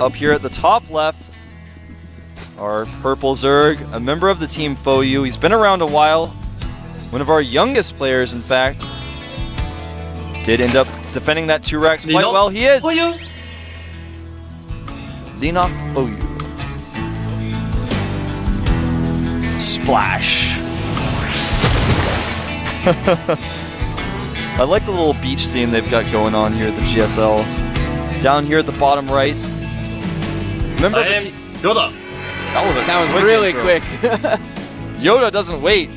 Up here at the top left, our purple Zerg, a member of the team FoU. He's been around a while. One of our youngest players, in fact. Did end up defending that 2-Rax quite well. He is! Leenock FoU. Splash. I like the little beach theme they've got going on here at the GSL. Down here at the bottom right. Remember YoDa. That was really quick. YoDa doesn't wait.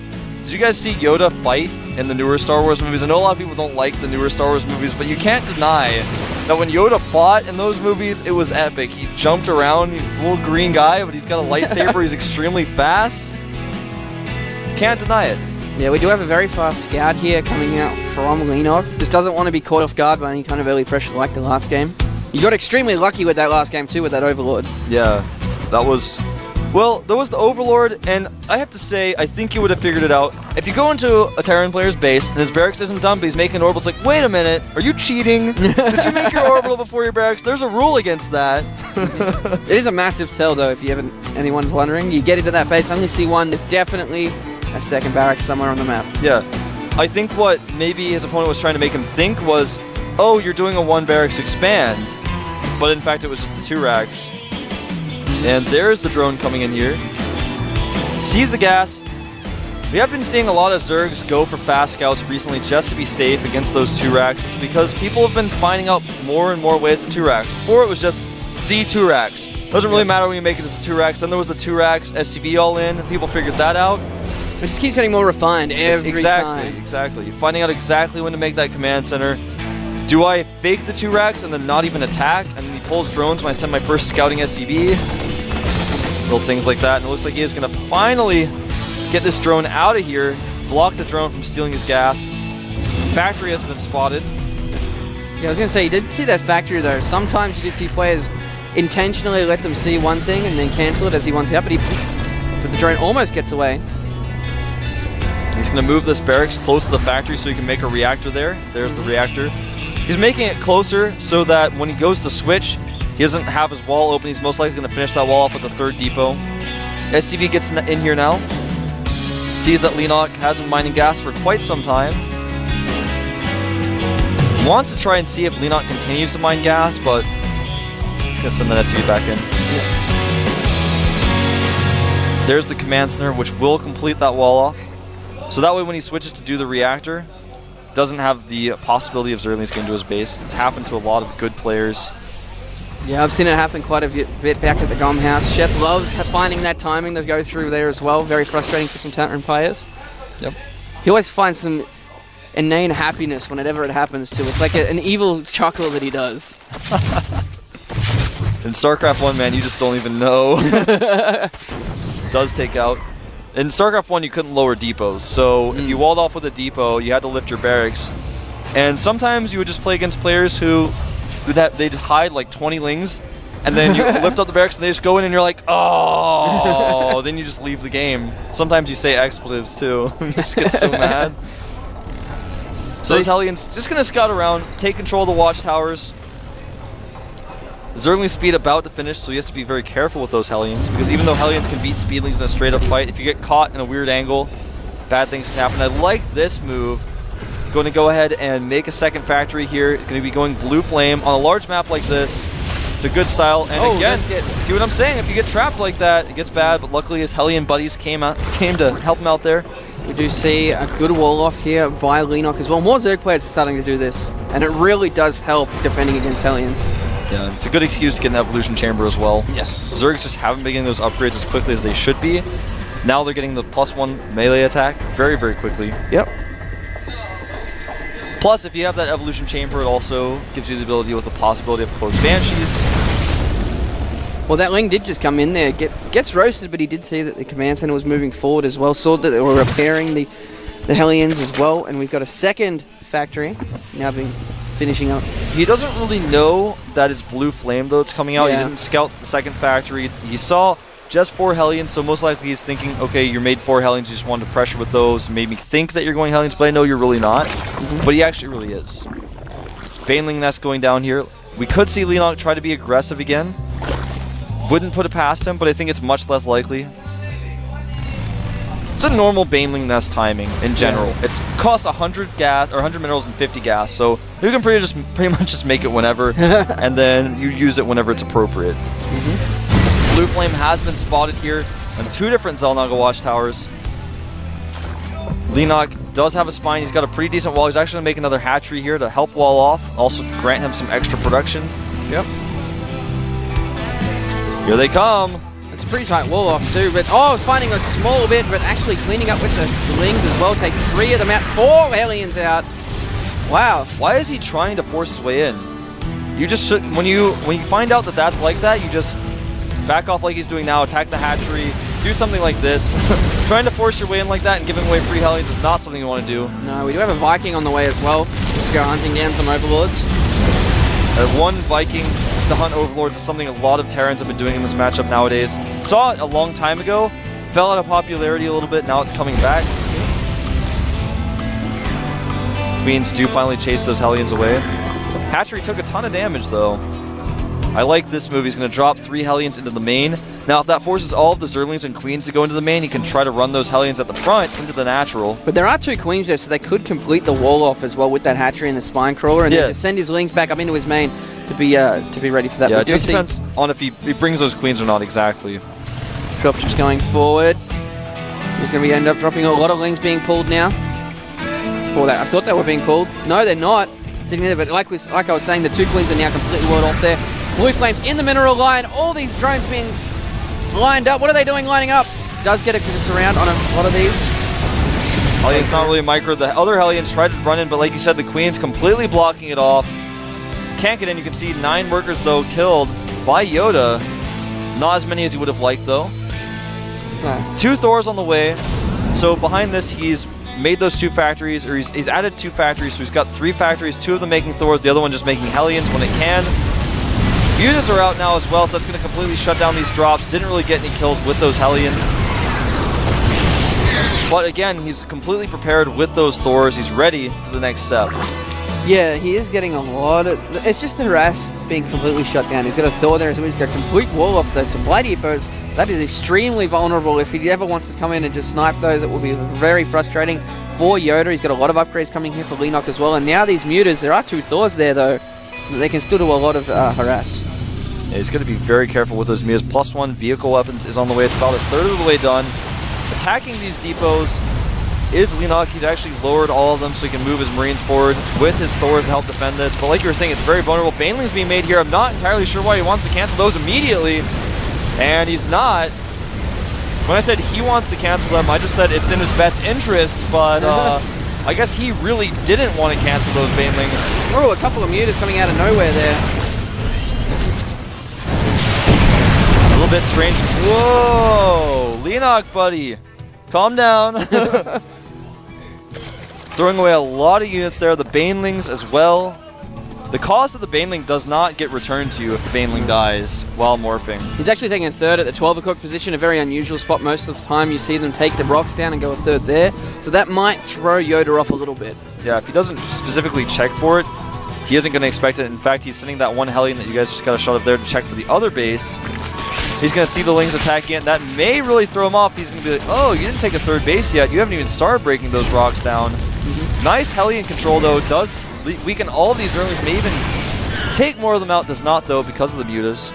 Did you guys see YoDa fight in the newer Star Wars movies? I know a lot of people don't like the newer Star Wars movies, but you can't deny that when YoDa fought in those movies, it was epic. He jumped around. He's a little green guy, but he's got a lightsaber. He's extremely fast. Can't deny it. Yeah, we do have a very fast scout here coming out from Leenock. Just doesn't want to be caught off guard by any kind of early pressure like the last game. You got extremely lucky with that last game too, with that Overlord. Yeah, that was... Well, there was the Overlord, and I have to say, I think you would have figured it out. If you go into a Terran player's base, and his barracks isn't done, but he's making an orbital, it's like, wait a minute, are you cheating? Did you make your orbital before your barracks? There's a rule against that. It is a massive tell, though, if anyone's wondering. You get into that base, only see one, there's definitely a second barracks somewhere on the map. Yeah. I think what maybe his opponent was trying to make him think was, oh, you're doing a 1 barracks expand. But in fact, it was just the 2-Rax. And there's the drone coming in here. Sees the gas. We have been seeing a lot of Zergs go for fast scouts recently just to be safe against those 2-Raxes because people have been finding out more and more ways to 2-Rax. Before it was just the 2-Rax. Doesn't really matter when you make it as a 2-Rax. Then there was the 2-Rax SCV all in. People figured that out. It just keeps getting more refined every time. Exactly. Finding out exactly when to make that command center. Do I fake the 2-Rax and then not even attack? And then he pulls drones when I send my first scouting SCV? Little things like that. And it looks like he is going to finally get this drone out of here, block the drone from stealing his gas. Factory has been spotted. Yeah, I was going to say, you did see that factory though. Sometimes you just see players intentionally let them see one thing and then cancel it as he wants out, but the drone almost gets away. He's going to move this barracks close to the factory so he can make a reactor there. There's the reactor. He's making it closer so that when he goes to switch, he doesn't have his wall open. He's most likely going to finish that wall off with the 3rd depot. SCV gets in here now. Sees that Leenock has been mining gas for quite some time. Wants to try and see if Leenock continues to mine gas, but he's going to send that SCV back in. Yeah. There's the command center, which will complete that wall off. So that way when he switches to do the reactor, doesn't have the possibility of Zerglings getting to his base. It's happened to a lot of good players. Yeah, I've seen it happen quite a bit back at the GOM house. Chef loves finding that timing to go through there as well. Very frustrating for some Terran players. Yep. He always finds some inane happiness whenever it happens too. It's like an evil chuckle that he does. In StarCraft 1, man, you just don't even know. Does take out. In StarCraft 1, you couldn't lower depots, so if you walled off with a depot, you had to lift your barracks. And sometimes you would just play against players who they'd hide like 20 lings, and then you lift up the barracks and they just go in and you're like, oh, then you just leave the game. Sometimes you say expletives too. You just get so mad. So those Hellions just going to scout around, take control of the watchtowers. Zergling's speed about to finish, so he has to be very careful with those Hellions, because even though Hellions can beat Speedlings in a straight up fight, if you get caught in a weird angle, bad things can happen. I like this move. Going to go ahead and make a second factory here. It's going to be going Blue Flame on a large map like this. It's a good style, and again, see what I'm saying? If you get trapped like that, it gets bad, but luckily his Hellion buddies came to help him out there. We do see a good wall off here by Leenock as well. More Zerg players are starting to do this, and it really does help defending against Hellions. Yeah, it's a good excuse to get an evolution chamber as well. Yes. Zergs just haven't been getting those upgrades as quickly as they should be. Now they're getting the +1 melee attack very, very quickly. Yep. Plus, if you have that evolution chamber, it also gives you the ability with the possibility of closed banshees. Well, that Ling did just come in there, gets roasted, but he did see that the command center was moving forward as well. Saw that they were repairing the Hellions as well, and we've got a second factory now being finishing up. He doesn't really know that it's Blue Flame, though, it's coming out. Yeah. He didn't scout the second factory. He saw just 4 Hellions, so most likely he's thinking, okay, you made 4 Hellions, you just wanted to pressure with those, made me think that you're going Hellions, but I know you're really not. But he actually really is. Baneling Nest going down here. We could see Leenock try to be aggressive again. Wouldn't put it past him, but I think it's much less likely. It's a normal Baneling nest timing in general. Yeah. It's costs 100 gas or 100 minerals and 50 gas, so you can pretty much just make it whenever, and then you use it whenever it's appropriate. Blue Flame has been spotted here on 2 different Xel'Naga watchtowers. Leenock does have a spine. He's got a pretty decent wall. He's actually going to make another hatchery here to help wall off, also grant him some extra production. Yep. Here they come. It's a pretty tight wall off too, but it's finding a small bit, but actually cleaning up with the lings as well. Take 3 of them out, 4 Hellions out. Wow. Why is he trying to force his way in? You just should, when you find out that that's like that, you just back off like he's doing now, attack the hatchery, do something like this. Trying to force your way in like that and giving away free Hellions is not something you want to do. No, we do have a Viking on the way as well, just to go hunting down some Overlords. One Viking to hunt Overlords is something a lot of Terrans have been doing in this matchup nowadays. Saw it a long time ago, fell out of popularity a little bit, now it's coming back. Queens do finally chase those Hellions away. Hatchery took a ton of damage though. I like this move. He's going to drop 3 Hellions into the main. Now, if that forces all of the Zerlings and Queens to go into the main, he can try to run those Hellions at the front into the natural. But there are 2 Queens there, so they could complete the wall off as well with that hatchery and the spine crawler, and then just send his Lings back up into his main to be ready for that. Yeah, it just depends on if he brings those Queens or not exactly. Dropship's going forward. He's going to end up dropping a lot of Lings being pulled now. Or that I thought they were being pulled. No, they're not. Sitting there, but like I was saying, the 2 Queens are now completely walled off there. Blue Flames in the mineral line. All these drones being lined up. What are they doing lining up? Does get a surround on a lot of these. Hellion's not really a micro. The other Hellions tried to run in, but like you said, the Queen's completely blocking it off. Can't get in. You can see 9 workers, though, killed by YoDa. Not as many as he would have liked, though. Yeah. 2 Thors on the way. So behind this, he's made those 2 factories, or he's added 2 factories, so he's got 3 factories, 2 of them making Thors, the other one just making Hellions when it can. YoDas are out now as well, so that's going to completely shut down these drops. Didn't really get any kills with those Hellions. But again, he's completely prepared with those Thors. He's ready for the next step. Yeah, he is getting a lot of... It's just the harass being completely shut down. He's got a Thor there, so he's got a complete wall off the supply depots. That is extremely vulnerable. If he ever wants to come in and just snipe those, it will be very frustrating for YoDa. He's got a lot of upgrades coming here for Leenock as well. And now these mutas, there are 2 Thors there, though. They can still do a lot of harass. Yeah, he's going to be very careful with those mutas. +1 vehicle weapons is on the way. It's about a third of the way done. Attacking these depots is Leenock. He's actually lowered all of them so he can move his Marines forward with his Thors to help defend this. But like you were saying, it's very vulnerable. Baneling's being made here. I'm not entirely sure why he wants to cancel those immediately. And he's not. When I said he wants to cancel them, I just said it's in his best interest, but I guess he really didn't want to cancel those Banelings. Oh, a couple of mutas coming out of nowhere there. A little bit strange. Whoa! Leenock, buddy. Calm down. Throwing away a lot of units there. The Banelings as well. The cost of the Baneling does not get returned to you if the Baneling dies while morphing. He's actually taking a 3rd at the 12 o'clock position, a very unusual spot. Most of the time you see them take the rocks down and go a 3rd there. So that might throw YoDa off a little bit. Yeah, if he doesn't specifically check for it, he isn't going to expect it. In fact, he's sending that 1 Hellion that you guys just got a shot of there to check for the other base. He's going to see the Lings attack in. That may really throw him off. He's going to be like, oh, you didn't take a 3rd base yet. You haven't even started breaking those rocks down. Nice Hellion control, though. Does weaken all of these Zerlings. May even take more of them out. Does not, though, because of the mutas.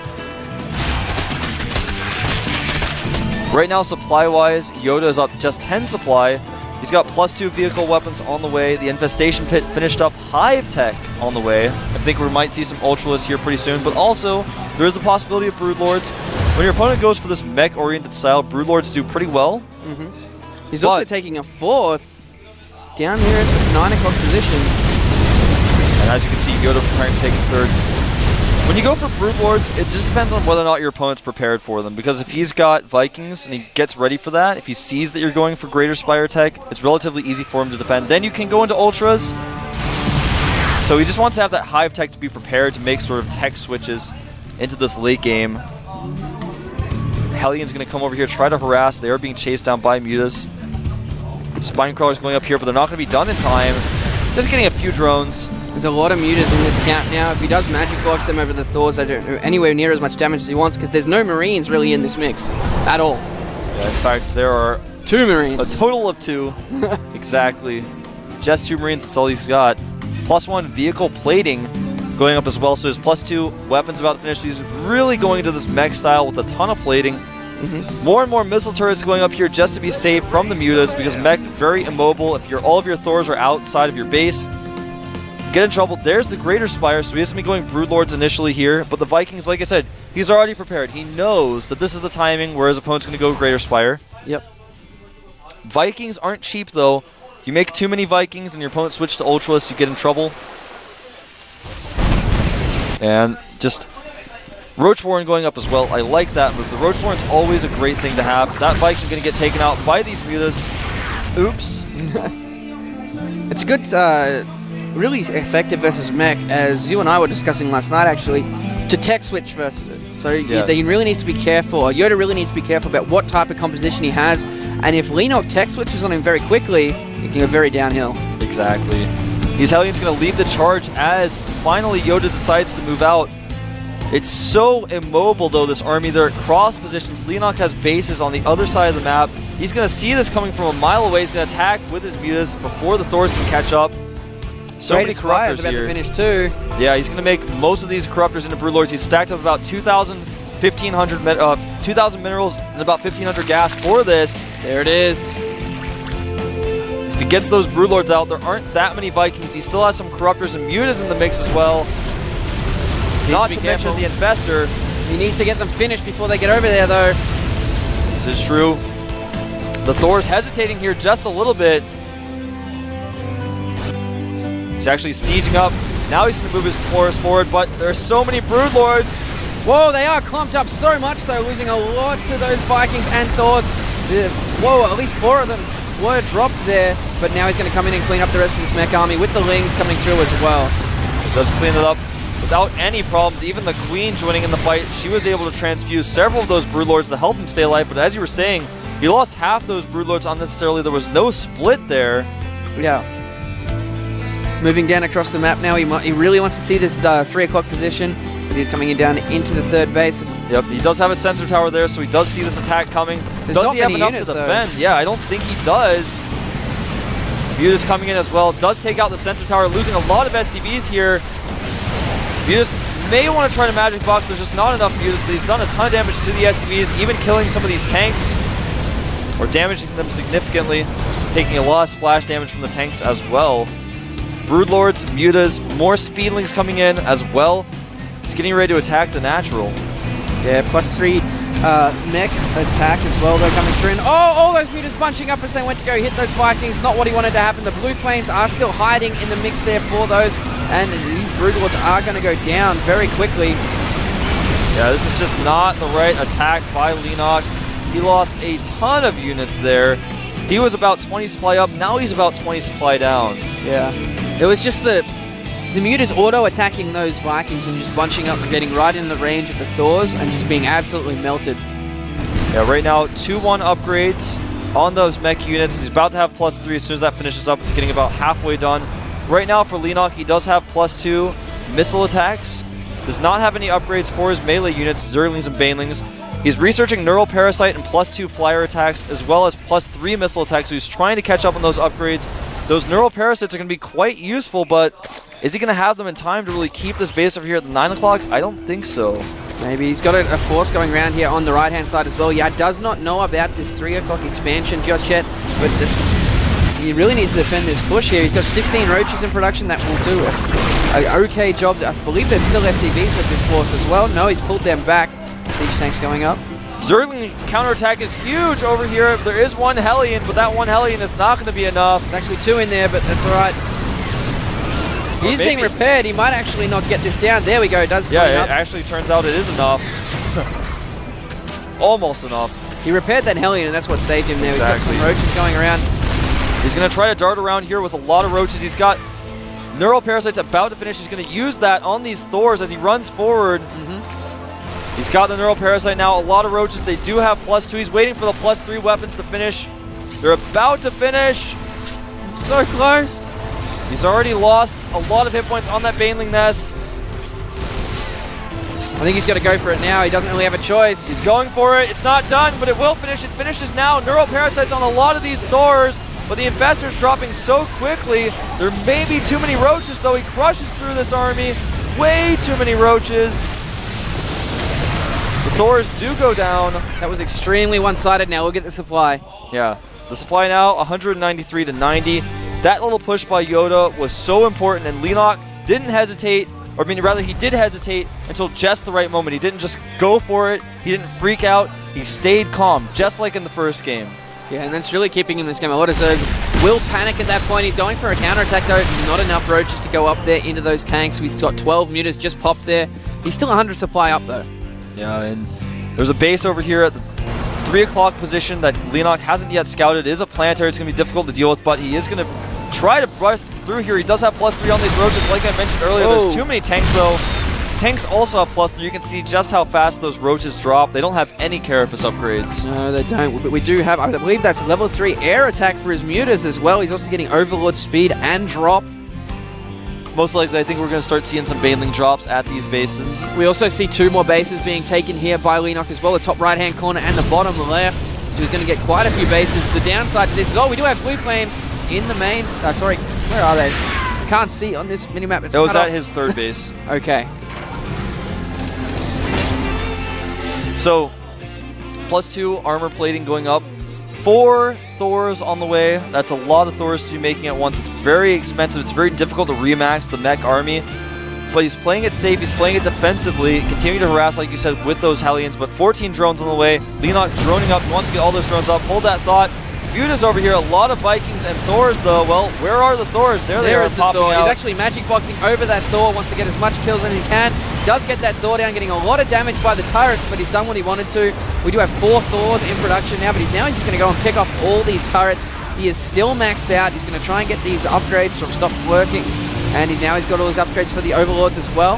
Right now, supply-wise, YoDa is up just 10 supply. He's got +2 vehicle weapons on the way. The Infestation Pit finished up. Hive Tech on the way. I think we might see some Ultralists here pretty soon, but also there is the possibility of Broodlords. When your opponent goes for this mech-oriented style, Broodlords do pretty well. He's also taking a 4th down here at the 9 o'clock position. And as you can see, YoDa trying to take his 3rd. When you go for Broodlords, it just depends on whether or not your opponent's prepared for them. Because if he's got Vikings and he gets ready for that, if he sees that you're going for Greater Spire Tech, it's relatively easy for him to defend. Then you can go into Ultras. So he just wants to have that Hive Tech to be prepared to make sort of tech switches into this late game. Hellion's going to come over here, try to harass. They are being chased down by mutas. Spine Crawler's going up here, but they're not going to be done in time. Just getting a few drones. There's a lot of mutas in this count now. If he does magic box them over the Thors, they don't do anywhere near as much damage as he wants because there's no Marines really in this mix at all. Yeah, in fact, there are 2 Marines. a total of 2. Exactly. Just 2 Marines, that's all he's got. +1 vehicle plating going up as well, so his +2 weapons about to finish. He's really going into this mech style with a ton of plating. More and more missile turrets going up here just to be safe from the mutas because mech very immobile. If all of your Thors are outside of your base, get in trouble. There's the Greater Spire, so he has to be going Broodlords initially here, but the Vikings, like I said, he's already prepared. He knows that this is the timing where his opponent's going to go Greater Spire. Yep. Vikings aren't cheap though. You make too many Vikings and your opponent switches to Ultralisk, you get in trouble. And just Roach Warren going up as well. I like that move. The Roach Warren's always a great thing to have. That Viking's going to get taken out by these mutas. Oops. It's good, really effective versus mech, as you and I were discussing last night actually, to tech switch versus it. So he really needs to be careful, or YoDa really needs to be careful about what type of composition he has, and if Leenock tech switches on him very quickly, it can go very downhill. Exactly. These Hellions going to lead the charge as finally YoDa decides to move out. It's so immobile though, this army. They're at cross positions. Leenock has bases on the other side of the map. He's going to see this coming from a mile away. He's going to attack with his mutas before the Thors can catch up. So many corruptors about here. to finish too. Yeah, he's going to make most of these corruptors into Broodlords. He's stacked up about 2,000 minerals and about 1,500 gas for this. There it is. If he gets those Broodlords out, there aren't that many Vikings. He still has some corruptors and mutas in the mix as well. Not to mention the Infestor. He needs to get them finished before they get over there, though. This is true. The Thor's hesitating here just a little bit. He's actually sieging up. Now he's going to move his force forward, but there's so many Broodlords. Whoa, they are clumped up so much, though, losing a lot to those Vikings and Thors. Whoa, at least 4 of them were dropped there, but now he's going to come in and clean up the rest of this mech army with the Lings coming through as well. He does clean it up without any problems. Even the Queen joining in the fight, she was able to transfuse several of those Broodlords to help him stay alive, but as you were saying, he lost half those Broodlords unnecessarily. There was no split there. Yeah. Moving down across the map now, he really wants to see this 3 o'clock position, but he's coming in down into the 3rd base. Yep, he does have a sensor tower there, so he does see this attack coming. Does he have enough to defend? Yeah, I don't think he does. Mutas coming in as well. Does take out the sensor tower, losing a lot of SCVs here. Mutas may want to try to magic box. There's just not enough Mutas, but he's done a ton of damage to the SCVs, even killing some of these tanks, or damaging them significantly, taking a lot of splash damage from the tanks as well. Broodlords, mutas, more speedlings coming in as well. It's getting ready to attack the natural. Yeah, +3 mech attack as well, though, coming through. And all those mutas bunching up as they went to go hit those Vikings. Not what he wanted to happen. The blue flames are still hiding in the mix there for those, and these Broodlords are going to go down very quickly. Yeah, this is just not the right attack by Leenock. He lost a ton of units there. He was about 20 supply up, now he's about 20 supply down. Yeah. It was just the mutas auto-attacking those Vikings and just bunching up and getting right in the range of the Thors and just being absolutely melted. Yeah, right now, 2-1 upgrades on those mech units. He's about to have +3 as soon as that finishes up. It's getting about halfway done. Right now for Leenock, he does have +2 missile attacks. Does not have any upgrades for his melee units, Zerglings and Banelings. He's researching Neural Parasite and +2 flyer attacks, as well as +3 missile attacks, so he's trying to catch up on those upgrades. Those Neural Parasites are going to be quite useful, but is he going to have them in time to really keep this base over here at the 9 o'clock? I don't think so. Maybe. He's got a force going around here on the right-hand side as well. Yeah, does not know about this 3 o'clock expansion just yet, but he really needs to defend this push here. He's got 16 roaches in production that will do an okay job. I believe there's still SCVs with this force as well. No, he's pulled them back. Siege tanks going up. Zergling counterattack is huge over here. There is 1 Hellion, but that 1 Hellion is not going to be enough. There's actually 2 in there, but that's all right. He's being repaired. He might actually not get this down. There we go. It does clean up. Yeah, it actually turns out it is enough. Almost enough. He repaired that Hellion, and that's what saved him there. Exactly. He's got some roaches going around. He's going to try to dart around here with a lot of roaches. He's got Neural Parasites about to finish. He's going to use that on these Thors as he runs forward. He's got the Neural Parasite now, a lot of roaches. They do have +2. He's waiting for the +3 weapons to finish. They're about to finish. So close. He's already lost a lot of hit points on that Baneling Nest. I think he's got to go for it now. He doesn't really have a choice. He's going for it. It's not done, but it will finish. It finishes now. Neuroparasites on a lot of these Thors, but the Infestor's dropping so quickly. There may be too many roaches, though. He crushes through this army. Way too many roaches. The Thors do go down. That was extremely one-sided. Now we'll get the supply. Yeah, the supply now 193 to 90. That little push by YoDa was so important, and Leenock didn't hesitate. Or I mean, rather, he did hesitate until just the right moment. He didn't just go for it. He didn't freak out. He stayed calm, just like in the first game. Yeah, and that's really keeping him in this game. YoDa will panic at that point. He's going for a counterattack, though. Not enough roaches to go up there into those tanks. He's got 12 mutas just popped there. He's still 100 supply up, though. Yeah, and there's a base over here at the 3 o'clock position that Leenock hasn't yet scouted. It is a planetary. It's going to be difficult to deal with, but he is going to try to brush through here. He does have +3 on these roaches, like I mentioned earlier. Whoa. There's too many tanks, though. Tanks also have +3. You can see just how fast those roaches drop. They don't have any carapace upgrades. No, they don't. But we do have, I believe that's level 3 air attack for his mutas as well. He's also getting Overlord speed and drop. Most likely, I think we're going to start seeing some Baneling drops at these bases. We also see 2 more bases being taken here by Leenock as well, the top right-hand corner and the bottom left. So he's going to get quite a few bases. The downside to this is, we do have Blue Flames in the main. Sorry, where are they? Can't see on this minimap. It's that was cut at off. his third base. Okay. So, +2 armor plating going up. 4 Thors on the way. That's a lot of Thors to be making at once. It's very expensive. It's very difficult to remax the mech army. But he's playing it safe. He's playing it defensively. Continue to harass, like you said, with those Hellions. But 14 drones on the way. Leenock droning up. He wants to get all those drones up. Hold that thought. Muta's over here. A lot of Vikings and Thors, though. Well, where are the Thors? There they are, the popping Thor. out. He's actually magic boxing over that Thor. Wants to get as much kills as he can. Does get that Thor down, getting a lot of damage by the turrets, but he's done what he wanted to. We do have 4 Thors in production now, but he's just going to go and pick off all these turrets. He is still maxed out. He's going to try and get these upgrades from stop working, and he's got all his upgrades for the Overlords as well.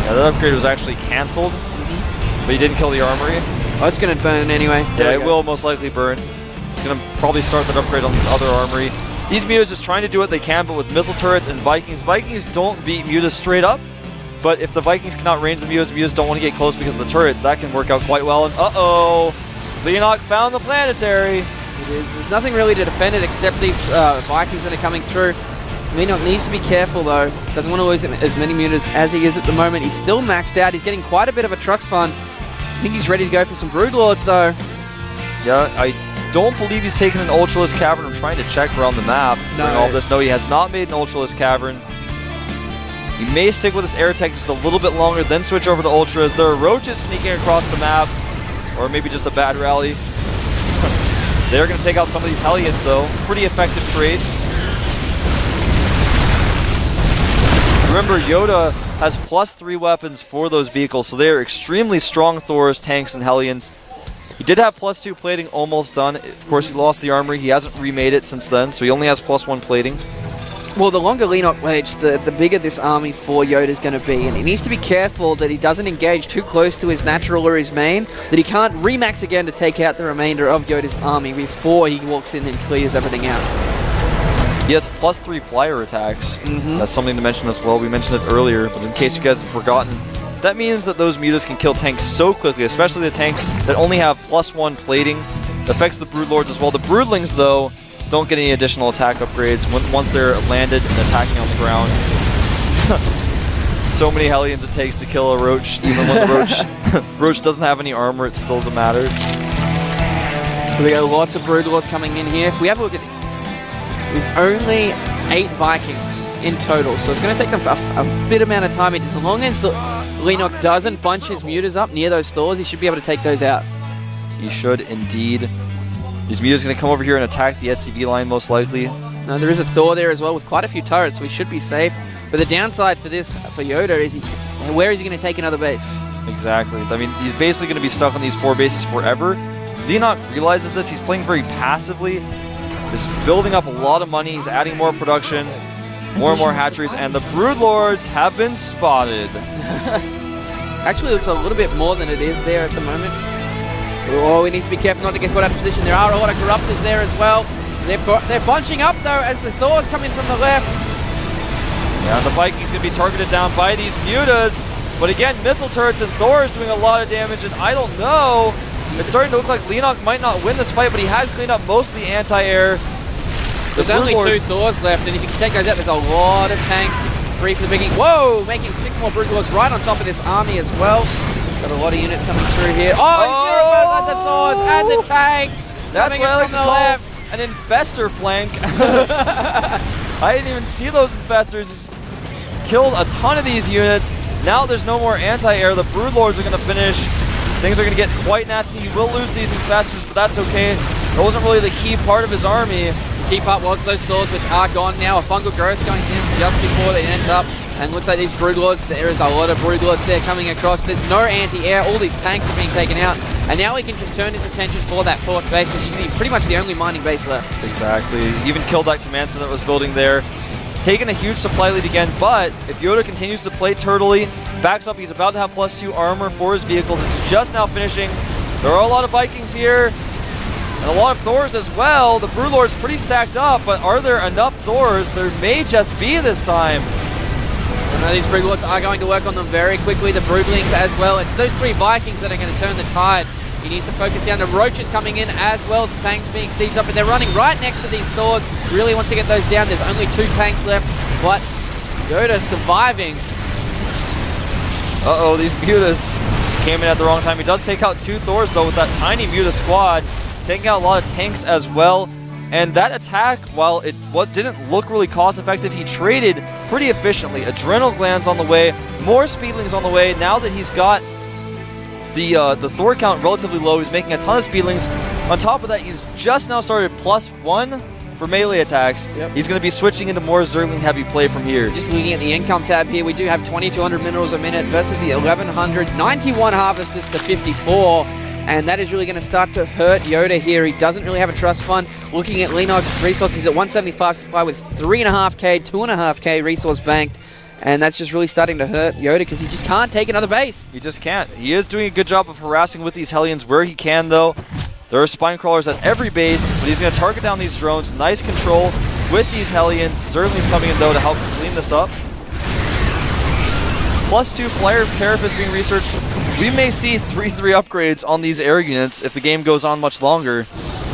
Yeah, that upgrade was actually cancelled, but he didn't kill the armory. Oh, it's going to burn anyway. Yeah, it will most likely burn. He's going to probably start that upgrade on this other armory. These Mutas just trying to do what they can, but with missile turrets and Vikings. Vikings don't beat Mutas straight up, but if the Vikings cannot range the Mutas don't want to get close because of the turrets. That can work out quite well, and uh-oh! Leenock found the planetary. It is. There's nothing really to defend it except these Vikings that are coming through. Leenock needs to be careful, though. Doesn't want to lose as many mutas as he is at the moment. He's still maxed out. He's getting quite a bit of a trust fund. I think he's ready to go for some Broodlords, though. Yeah, I don't believe he's taken an Ultralisk Cavern. I'm trying to check around the map. No. All this. No, he has not made an Ultralisk Cavern. He may stick with his air tech just a little bit longer, then switch over to Ultras. There are roaches sneaking across the map, or maybe just a bad rally. They're going to take out some of these Hellions, though. Pretty effective trade. Remember, YoDa has +3 weapons for those vehicles, so they are extremely strong Thors, tanks, and Hellions. He did have +2 plating almost done. Of course, he lost the armory. He hasn't remade it since then, so he only has +1 plating. Well, the longer Leenock waits, the bigger this army for YoDa is going to be, and he needs to be careful that he doesn't engage too close to his natural or his main, that he can't remax again to take out the remainder of YoDa's army before he walks in and clears everything out. He has +3 flyer attacks. That's something to mention as well. We mentioned it earlier, but in case you guys have forgotten, that means that those mutas can kill tanks so quickly, especially the tanks that only have +1 plating. It affects the Broodlords as well. The Broodlings, though, don't get any additional attack upgrades once they're landed and attacking on the ground. So many Hellions it takes to kill a Roach, even when the Roach doesn't have any armor, it still doesn't matter. We got lots of Broodlords coming in here. If we have a look at there's only 8 Vikings in total, so it's going to take them a bit amount of time. As long as Leenock doesn't bunch his mutas up near those Thors, he should be able to take those out. He should indeed. These mutas going to come over here and attack the SCV line most likely. No, there is a Thor there as well with quite a few turrets, so we should be safe. But the downside for this, for YoDa, is where is he going to take another base? Exactly. I mean, he's basically going to be stuck on these 4 bases forever. Leenock realizes this. He's playing very passively. He's building up a lot of money. He's adding more production, more and more hatcheries, and the Broodlords have been spotted. Actually, it looks a little bit more than it is there at the moment. Oh, we need to be careful not to get caught out of position. There are a lot of Corruptors there as well. They're bunching up though as the Thors come in from the left. Yeah, the Vikings going to be targeted down by these Mutas. But again, missile turrets and Thors doing a lot of damage, and I don't know. It's starting to look like Leenock might not win this fight, but he has cleaned up most of the anti-air. There's only 2 Thors left, and if you can take those out, there's a lot of tanks free for the biggie. Whoa, making 6 more Broodlords right on top of this army as well. Got a lot of units coming through here. Oh, he's near the Thors and the tanks. That's what I like to call an infestor flank. I didn't even see those infestors. He's killed a ton of these units. Now there's no more anti-air. The Broodlords are going to finish. Things are going to get quite nasty. He will lose these infestors, but that's okay. That wasn't really the key part of his army. Key part was those Thors, which are gone now. A fungal growth going in just before they end up. And looks like these Broodlords, there is a lot of Broodlords there coming across. There's no anti-air. All these tanks are being taken out. And now he can just turn his attention for that 4th base, which is pretty much the only mining base left. Exactly. Even killed that command center that was building there. Taking a huge supply lead again, but if YoDa continues to play turtily, backs up, he's about to have +2 armor for his vehicles. It's just now finishing. There are a lot of Vikings here, and a lot of Thors as well. The Broodlord's pretty stacked up, but are there enough Thors? There may just be this time. I know these Broodlords are going to work on them very quickly, the Broodlings as well. It's those 3 Vikings that are going to turn the tide. He needs to focus down. The Roaches coming in as well. The tanks being sieged up, and they're running right next to these Thors. Really wants to get those down. There's only 2 tanks left, but YoDa surviving. Uh-oh, these Mutas came in at the wrong time. He does take out 2 Thors, though, with that tiny Muta squad. Taking out a lot of tanks as well. And that attack, while it didn't look really cost-effective, he traded pretty efficiently. Adrenal glands on the way, more Speedlings on the way. Now that he's got the Thor count relatively low, he's making a ton of Speedlings. On top of that, he's just now started +1 for melee attacks. Yep. He's going to be switching into more Zergling heavy play from here. Just looking at the income tab here, we do have 2,200 minerals a minute versus the 1,100. 91 harvesters to 54. And that is really going to start to hurt YoDa here. He doesn't really have a trust fund. Looking at Leenock's resources at 175 supply with 3.5k, 2.5k resource banked. And that's just really starting to hurt YoDa because he just can't take another base. He just can't. He is doing a good job of harassing with these Hellions where he can, though. There are spine crawlers at every base, but he's going to target down these drones. Nice control with these Hellions. Zergling's coming in, though, to help clean this up. +2 Flyer Carapace being researched. We may see 3-3 upgrades on these air units if the game goes on much longer.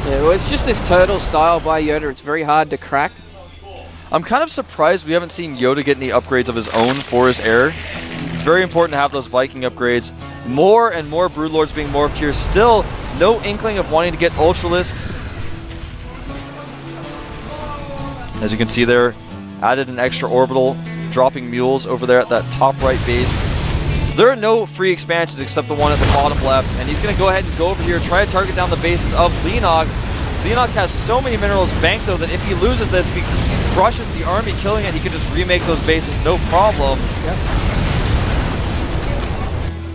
Yeah, well, it's just this turtle style by YoDa. It's very hard to crack. I'm kind of surprised we haven't seen YoDa get any upgrades of his own for his air. It's very important to have those Viking upgrades. More and more Broodlords being morphed here. Still, no inkling of wanting to get Ultralisks. As you can see there, added an extra orbital, dropping mules over there at that top right base. There are no free expansions except the one at the bottom left, and he's going to go ahead and go over here, try to target down the bases of Leenock. Leenock has so many minerals banked, though, that if he loses this, if he crushes the army killing it, he can just remake those bases, no problem. Yep.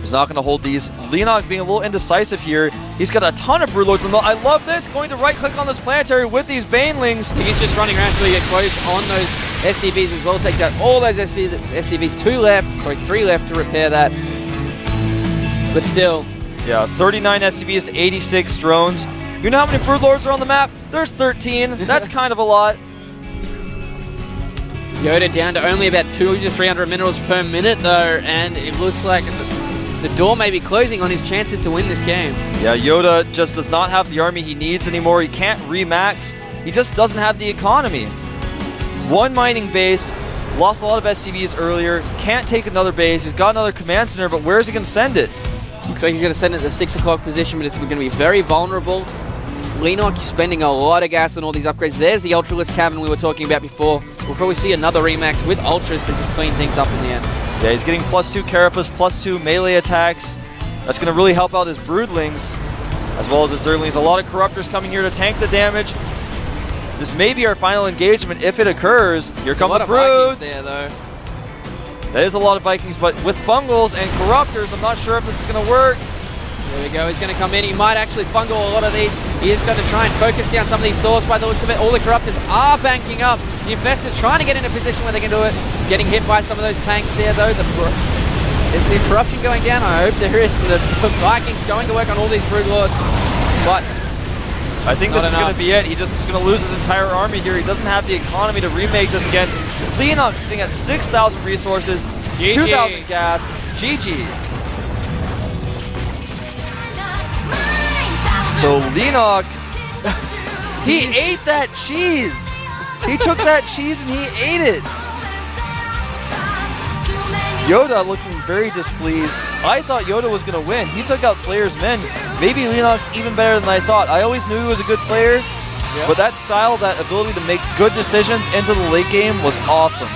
He's not going to hold these. Leenock being a little indecisive here. He's got a ton of Broodlords in the middle. I love this, going to right-click on this planetary with these Banelings. I think he's just running around until he gets close on those SCVs as well. Takes out all those SCVs. 3 left to repair that. But still. Yeah, 39 SCVs to 86 drones. You know how many Broodlords are on the map? There's 13. That's kind of a lot. YoDa down to only about 200 to 300 minerals per minute, though, and it looks like the door may be closing on his chances to win this game. Yeah, YoDa just does not have the army he needs anymore. He can't remax. He just doesn't have the economy. One mining base, lost a lot of SCVs earlier, can't take another base. He's got another command center, but where is he going to send it? Looks like he's going to send it to the 6 o'clock position, but it's going to be very vulnerable. Leenock spending a lot of gas on all these upgrades. There's the Ultralist Cavern we were talking about before. We'll probably see another remax with Ultras to just clean things up in the end. Yeah, he's getting +2 Carapace, +2 melee attacks. That's going to really help out his Broodlings, as well as his Zerglings. A lot of Corruptors coming here to tank the damage. This may be our final engagement if it occurs. Here come the Broods. There, though. That is a lot of Vikings, but with Fungals and Corruptors, I'm not sure if this is going to work. There we go, he's going to come in. He might actually fungal a lot of these. He is going to try and focus down some of these Thors by the looks of it. All the Corruptors are banking up. The Infestors trying to get in a position where they can do it. Getting hit by some of those tanks there, though. Is there corruption going down? I hope there is. So the Vikings going to work on all these Broodlords. But I think this is going to be it. He just is going to lose his entire army here. He doesn't have the economy to remake this again. Leenock sitting at 6,000 resources, 2,000 gas. GG. So Leenock, he ate that cheese. He took that cheese and he ate it. YoDa looking very displeased. I thought YoDa was going to win. He took out Slayer's men. Maybe Leenock's even better than I thought. I always knew he was a good player, but that style, that ability to make good decisions into the late game was awesome.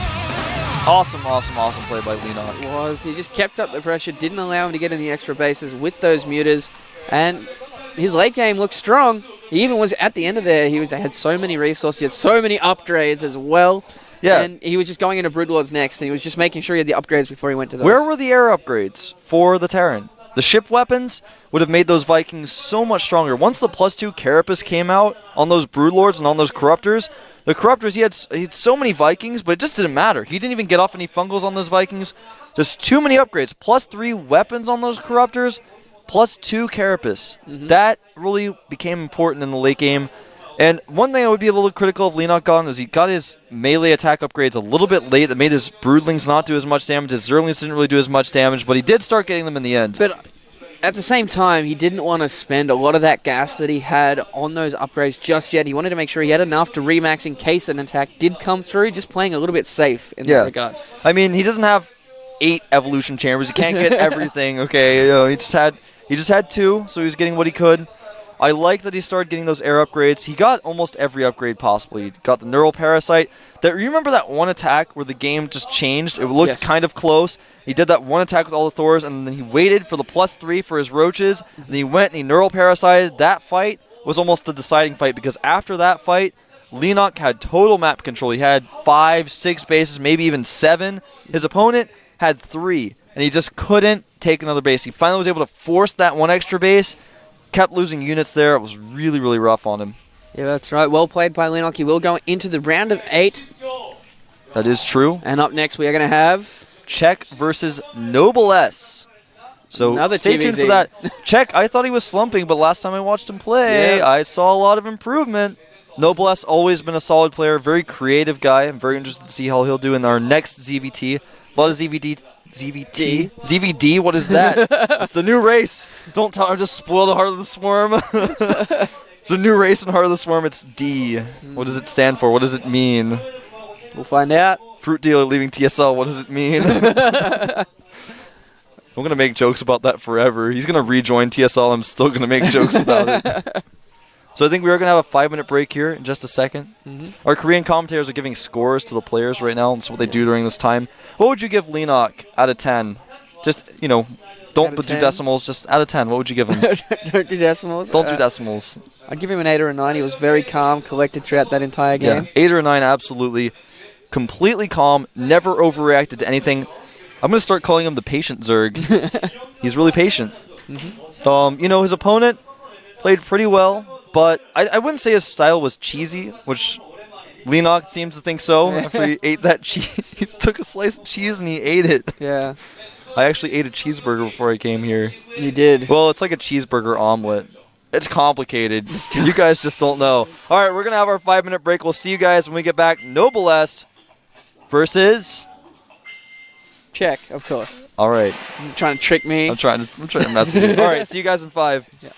Awesome play by Leenock. It was. He just kept up the pressure, didn't allow him to get in the extra bases with those muters, and his late game looked strong. He even was at the end of there. He had so many resources, he had so many upgrades as well. Yeah. And he was just going into Broodlords next, and he was just making sure he had the upgrades before he went to those. Where were the air upgrades for the Terran? The ship weapons would have made those Vikings so much stronger. Once the +2 Carapace came out on those Broodlords and on those Corruptors, the Corruptors, he had so many Vikings, but it just didn't matter. He didn't even get off any fungals on those Vikings. Just too many upgrades. +3 weapons on those Corruptors, +2 Carapace. That really became important in the late game. And one thing I would be a little critical of Leenock on is he got his melee attack upgrades a little bit late. That made his Broodlings not do as much damage. His Zerlings didn't really do as much damage, but he did start getting them in the end. But at the same time, he didn't want to spend a lot of that gas that he had on those upgrades just yet. He wanted to make sure he had enough to remax in case an attack did come through, just playing a little bit safe in that regard. I mean, he doesn't have 8 evolution chambers. He can't get everything, okay? You know, he just had 2, so he was getting what he could. I like that he started getting those air upgrades. He got almost every upgrade possible. He got the Neural Parasite. You remember that one attack where the game just changed? It looked kind of close. He did that one attack with all the Thors, and then he waited for the +3 for his Roaches, and he went and he Neural Parasited. That fight was almost the deciding fight, because after that fight, Leenock had total map control. He had 5, 6 bases, maybe even 7. His opponent had 3, and he just couldn't take another base. He finally was able to force that one extra base. Kept losing units there. It was really, really rough on him. Yeah, that's right. Well played by Leenock. He will go into the round of 8. That is true. And up next, we are going to have Czech versus Noblesse. So another stay tuned for that. Czech, I thought he was slumping, but last time I watched him play, I saw a lot of improvement. Noblesse always been a solid player, very creative guy. I'm very interested to see how he'll do in our next ZVT. A lot of ZVD? What is that? It's the new race. Don't tell her, just spoil the Heart of the Swarm. It's a new race in Heart of the Swarm. It's D. What does it stand for? What does it mean? We'll find out. Fruit dealer leaving TSL. What does it mean? I'm going to make jokes about that forever. He's going to rejoin TSL. I'm still going to make jokes about it. So I think we are going to have a 5-minute break here in just a second. Our Korean commentators are giving scores to the players right now. That's what they do during this time. What would you give Leenock out of 10? Just, don't do decimals. Just out of 10, what would you give him? Don't do decimals? Don't do decimals. I'd give him an 8 or a 9. He was very calm, collected throughout that entire game. Yeah, 8 or a 9, absolutely. Completely calm, never overreacted to anything. I'm going to start calling him the patient Zerg. He's really patient. His opponent played pretty well. But I wouldn't say his style was cheesy, which Leenock seems to think so. After he ate that cheese, he took a slice of cheese and he ate it. Yeah. I actually ate a cheeseburger before I came here. You did? Well, it's like a cheeseburger omelet. It's complicated. You guys just don't know. All right, we're going to have our 5-minute break. We'll see you guys when we get back. Noblesse versus Czech, of course. All right. You're trying to trick me. I'm trying to mess with you. All right, see you guys in 5. Yeah.